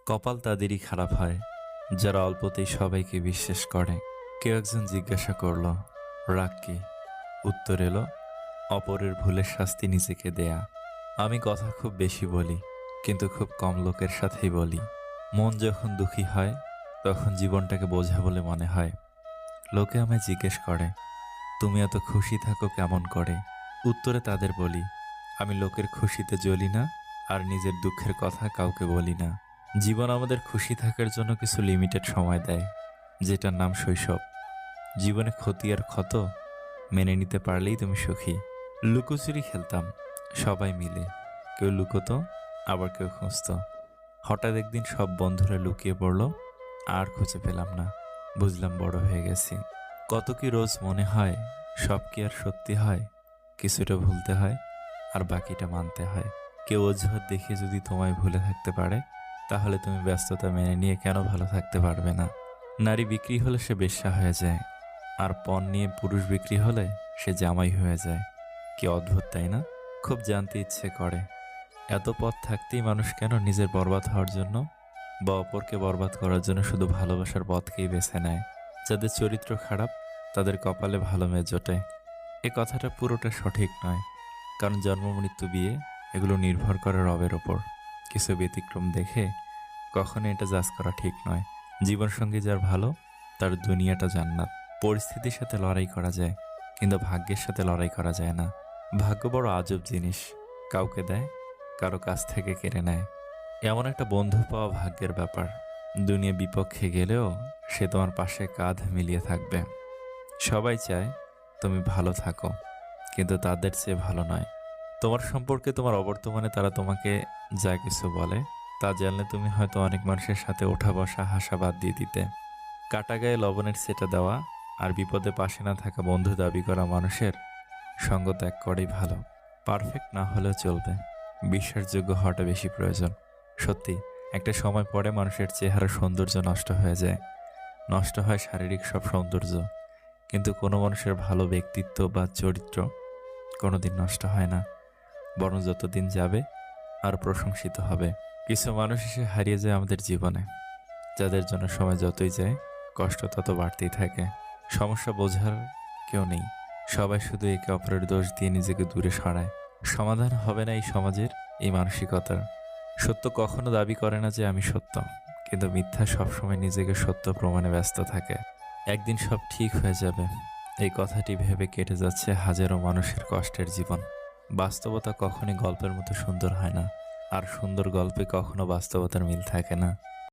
কপাল তাদেরই খারাপ হয় যারা অল্পতেই সবাইকে বিশ্বাস করে। কেউ একজন জিজ্ঞাসা করলো, রাগ কি? উত্তর এলো, অপরের ভুলের শাস্তি নিজেকে দেয়া। আমি কথা খুব বেশি বলি, কিন্তু খুব কম লোকের সাথেই বলি। মন যখন দুঃখী হয় তখন জীবনটাকে বোঝা বলে মনে হয়। লোকে আমায় জিজ্ঞেস করে, তুমি এত খুশি থাকো কেমন করে? উত্তরে তাদের বলি, আমি লোকের খুশিতে জ্বলি না, আর নিজের দুঃখের কথা কাউকে বলি না। জীবন আমাদের খুশি থাকার জন্য কিছু লিমিটেড সময় দেয়, যেটার নাম শৈশব। জীবনে ক্ষতি আর ক্ষত মেনে নিতে পারলেই তুমি সুখী। লুকোচুরি খেলতাম সবাই মিলে, কেউ লুকোতো, আবার কেউ খুঁজতো। হঠাৎ একদিন সব বন্ধুরা লুকিয়ে পড়লো, আর খুঁজে পেলাম না। বুঝলাম বড় হয়ে গেছি। কত কি রোজ মনে হয়, সব কি আর সত্যি হয়? কিছুটা ভুলতে হয়, আর বাকিটা মানতে হয়। কেউ অজুহাত দেখিয়ে যদি তোমায় ভুলে থাকতে পারে, তাহলে তুমি ব্যস্ততা মেনে নিয়ে কেন ভালো থাকতে পারবে না? নারী বিক্রি হলে সে বেশ্যা হয়ে যায়, আর পণ নিয়ে পুরুষ বিক্রি হলে সে জামাই হয়ে যায়। কি অদ্ভুত, তাই না? খুব জানতে ইচ্ছে করে, এত পথ থাকতেই মানুষ কেন নিজের বরবাদ হওয়ার জন্য বা অপরকে বরবাদ করার জন্য শুধু ভালোবাসার পথকেই বেছে নেয়। যাদের চরিত্র খারাপ তাদের কপালে ভালো মেয়ে জোটে। এ কথাটা পুরোটা সঠিক নয়, কারণ জন্ম, মৃত্যু, বিয়ে এগুলো নির্ভর করে রবের ওপর। কিছু ব্যতিক্রম দেখে কখনো এটা জাজ করা ঠিক নয়। জীবনসঙ্গী যার ভালো, তার দুনিয়াটা জান্নাত। পরিস্থিতির সাথে লড়াই করা যায়, কিন্তু ভাগ্যের সাথে লড়াই করা যায় না। ভাগ্য বড় আজব জিনিস, কাউকে দেয়, কারো কাছ থেকে কেড়ে নেয়। এমন একটা বন্ধু পাওয়া ভাগ্যের ব্যাপার। দুনিয়া বিপক্ষে গেলেও সে তোমার পাশে কাঁধ মিলিয়ে থাকবে। সবাই চায় তুমি ভালো থাকো, কিন্তু তাদের চেয়ে ভালো নয়। তোমার সম্পর্কে তোমার অবর্তমানে তারা তোমাকে যা কিছু বলে, তা জানলে তুমি হয়তো অনেক মানুষের সাথে ওঠা বসা হাসা বাদ দিয়ে দিতে। কাটা গায়ে লবণের সেটা দেওয়া আর বিপদে পাশে না থাকা বন্ধু দাবি করা মানুষের সঙ্গ ত্যাগ করেই ভালো। পারফেক্ট না হলেও চলবে, বিশ্বাসযোগ্য হওয়াটা বেশি প্রয়োজন। সত্যি, একটা সময় পরে মানুষের চেহারা সৌন্দর্য নষ্ট হয়ে যায়, নষ্ট হয় শারীরিক সব সৌন্দর্য, কিন্তু কোনো মানুষের ভালো ব্যক্তিত্ব বা চরিত্র কোনোদিন নষ্ট হয় না, বরং যতদিন যাবে আর প্রশংসিত হবে। কিছু মানুষ এসে হারিয়ে যায় আমাদের জীবনে, যাদের জন্য সময় যতই যায় কষ্ট তত বাড়তেই থাকে। সমস্যা বোঝার কেউ নেই, সবাই শুধু একে অপরের দোষ দিয়ে নিজেকে দূরে সরায়। সমাধান হবে না এই সমাজের এই মানসিকতার। সত্য কখনো দাবি করে না যে আমি সত্য, কিন্তু মিথ্যা সবসময় নিজেকে সত্য প্রমাণে ব্যস্ত থাকে। একদিন সব ঠিক হয়ে যাবে, এই কথাটি ভেবে কেটে যাচ্ছে হাজারো মানুষের কষ্টের জীবন। বাস্তবতা কখনই গল্পের মতো সুন্দর হয় না, আর সুন্দর গল্পে কখনো বাস্তবতার মিল থাকে না।